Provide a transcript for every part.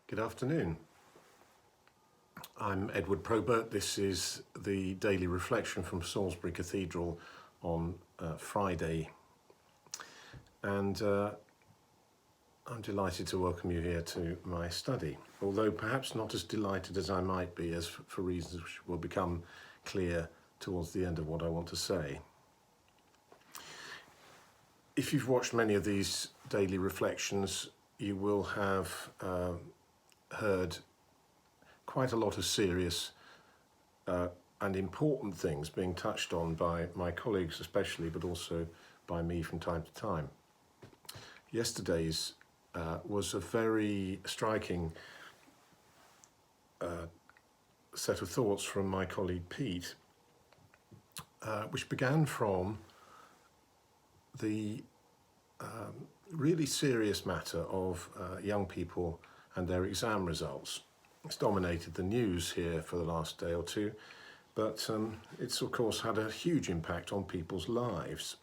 Good afternoon. I'm Edward Probert. This is the daily reflection from Salisbury Cathedral on Friday, and I'm delighted to welcome you here to my study, although perhaps not as delighted as I might be, as for reasons which will become clear towards the end of what I want to say. If you've watched many of these daily reflections, you will have heard quite a lot of serious and important things being touched on by my colleagues especially, but also by me from time to time. Yesterday's was a very striking set of thoughts from my colleague Pete, which began from the really serious matter of young people and their exam results. It's dominated the news here for the last day or two, but it's of course had a huge impact on people's lives,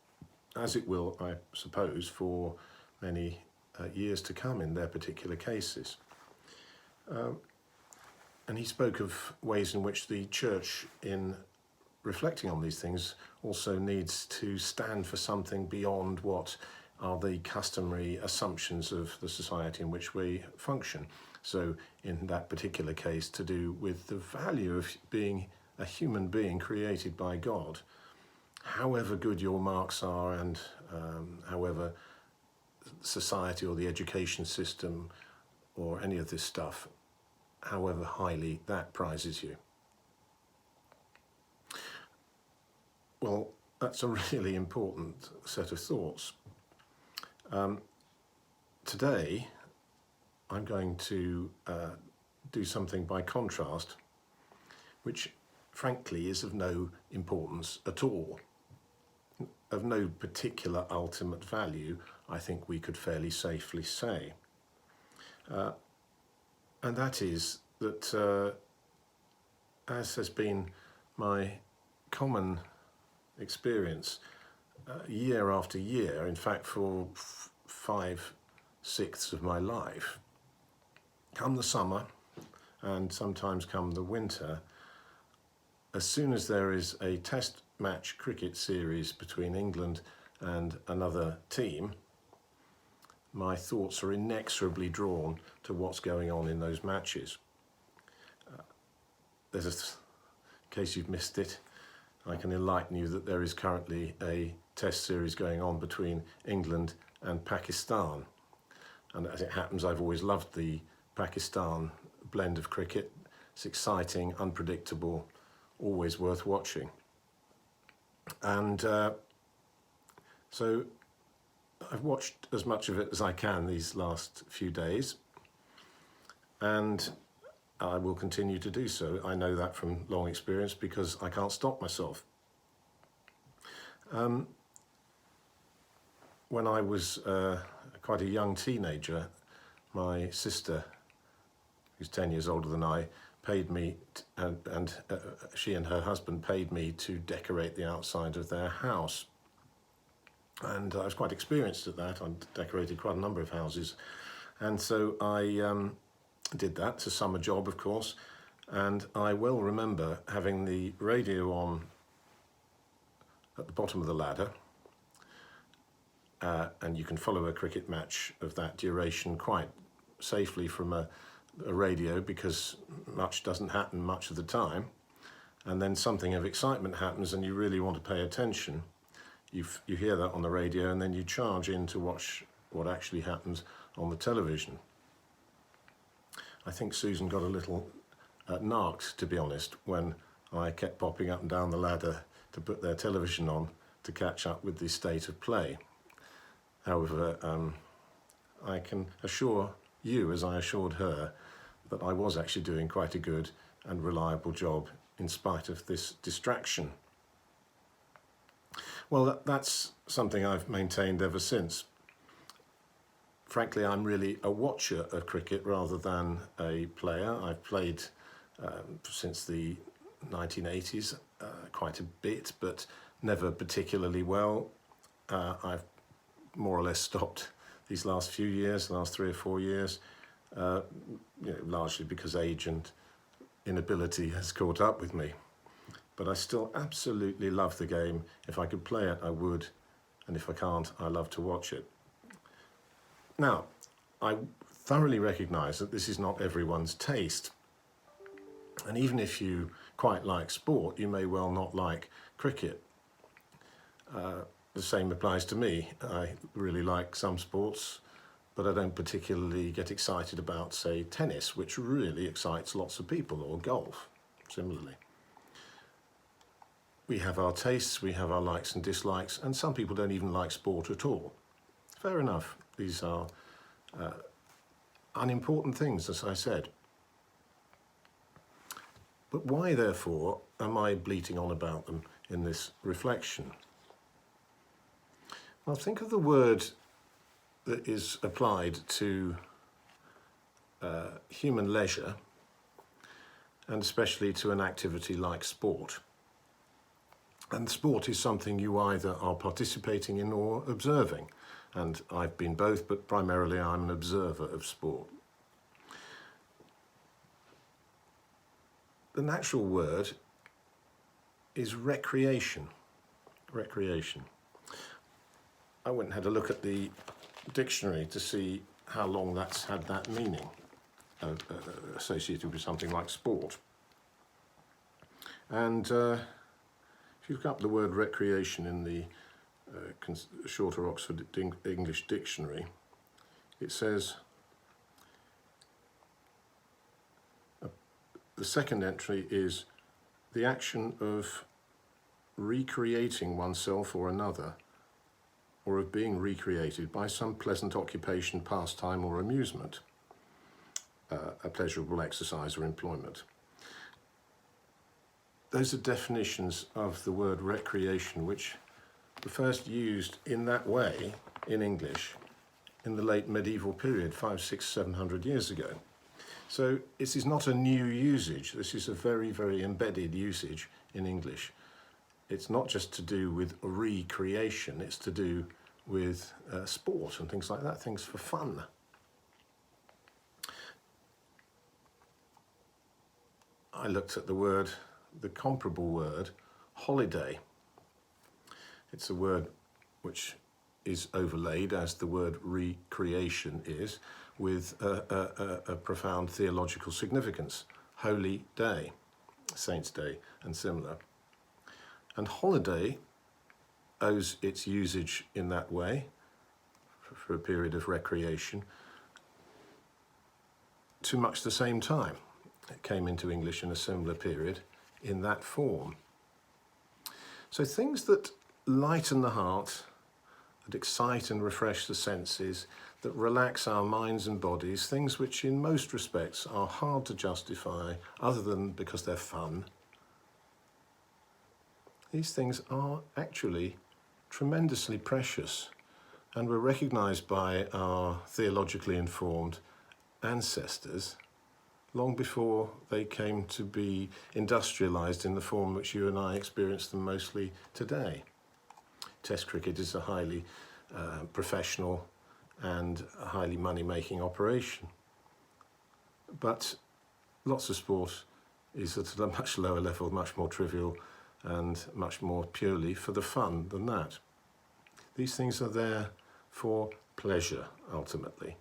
as it will, I suppose, for many years to come in their particular cases. And he spoke of ways in which the church, in reflecting on these things, also needs to stand for something beyond what are the customary assumptions of the society in which we function. So in that particular case, to do with the value of being a human being created by God. However good your marks are, and however society or the education system or any of this stuff, however highly that prizes you. Well, that's a really important set of thoughts. Today, I'm going to do something by contrast, which frankly is of no importance at all, of no particular ultimate value, I think we could fairly safely say. And that is that, as has been my common experience year after year, in fact for 5/6 of my life, come the summer and sometimes come the winter, as soon as there is a test match cricket series between England and another team, my thoughts are inexorably drawn to what's going on in those matches. In case you've missed it, I can enlighten you that there is currently a test series going on between England and Pakistan. And as it happens, I've always loved the Pakistan blend of cricket. It's exciting, unpredictable, always worth watching. And so I've watched as much of it as I can these last few days, and I will continue to do so. I know that from long experience because I can't stop myself. When I was quite a young teenager, my sister, who's 10 years older than I, paid me, and she and her husband paid me to decorate the outside of their house. And I was quite experienced at that. I'd decorated quite a number of houses. And so I did that. It's a summer job, of course. And I well remember having the radio on at the bottom of the ladder. And you can follow a cricket match of that duration quite safely from a radio, because much doesn't happen much of the time. And then something of excitement happens and you really want to pay attention. You hear that on the radio, and then you charge in to watch what actually happens on the television. I think Susan got a little narked, to be honest, when I kept popping up and down the ladder to put their television on to catch up with the state of play. However, I can assure you, as I assured her, that I was actually doing quite a good and reliable job in spite of this distraction. Well, that's something I've maintained ever since. Frankly, I'm really a watcher of cricket rather than a player. I've played since the 1980s quite a bit, but never particularly well. I've more or less stopped these last few years, the last 3 or 4 years, largely because age and inability has caught up with me. But I still absolutely love the game. If I could play it, I would. And if I can't, I love to watch it. Now, I thoroughly recognise that this is not everyone's taste. And even if you quite like sport, you may well not like cricket. The same applies to me. I really like some sports, but I don't particularly get excited about, say, tennis, which really excites lots of people, or golf, similarly. We have our tastes, we have our likes and dislikes, and some people don't even like sport at all. Fair enough. These are unimportant things, as I said. But why, therefore, am I bleating on about them in this reflection? Well, think of the word that is applied to human leisure, and especially to an activity like sport. And sport is something you either are participating in or observing. And I've been both, but primarily I'm an observer of sport. The natural word is recreation. Recreation. I went and had a look at the dictionary to see how long that's had that meaning associated with something like sport. And if you look up the word recreation in the Shorter Oxford English Dictionary, it says, the second entry is the action of recreating oneself or another, or of being recreated by some pleasant occupation, pastime, or amusement, a pleasurable exercise or employment. Those are definitions of the word recreation, which were first used in that way in English in the late medieval period, 500, 600, 700 years ago. So this is not a new usage. This is a very, very embedded usage in English. It's not just to do with recreation, it's to do with sport and things like that, things for fun. I looked at the comparable word, holiday. It's a word which is overlaid, as the word recreation is, with a profound theological significance. Holy day, Saints' Day, and similar. And holiday owes its usage in that way, for a period of recreation, to much the same time. It came into English in a similar period in that form. So things that lighten the heart, that excite and refresh the senses, that relax our minds and bodies, things which in most respects are hard to justify other than because they're fun. These things are actually tremendously precious and were recognised by our theologically informed ancestors long before they came to be industrialised in the form which you and I experience them mostly today. Test cricket is a highly professional and a highly money-making operation. But lots of sport is at a much lower level, much more trivial and much more purely for the fun than that. These things are there for pleasure, ultimately.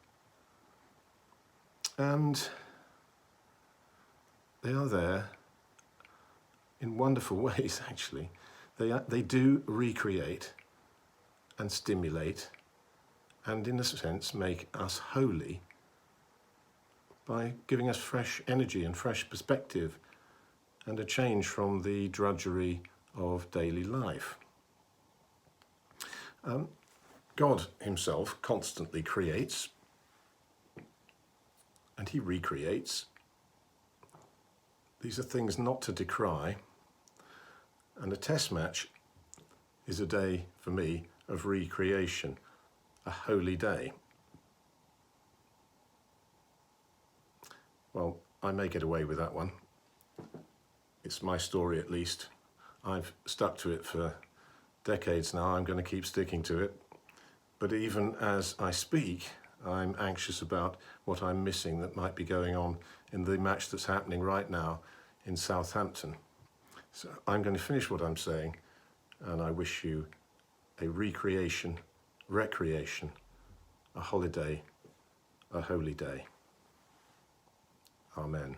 And they are there in wonderful ways, actually. They do recreate and stimulate and, in a sense, make us holy by giving us fresh energy and fresh perspective and a change from the drudgery of daily life. God himself constantly creates and he recreates. These are things not to decry, and a test match is a day for me of recreation, a holy day. Well, I may get away with that one. It's my story, at least. I've stuck to it for decades now. I'm going to keep sticking to it. But even as I speak, I'm anxious about what I'm missing that might be going on in the match that's happening right now in Southampton. So I'm going to finish what I'm saying, and I wish you a recreation, a holiday, a holy day. Amen.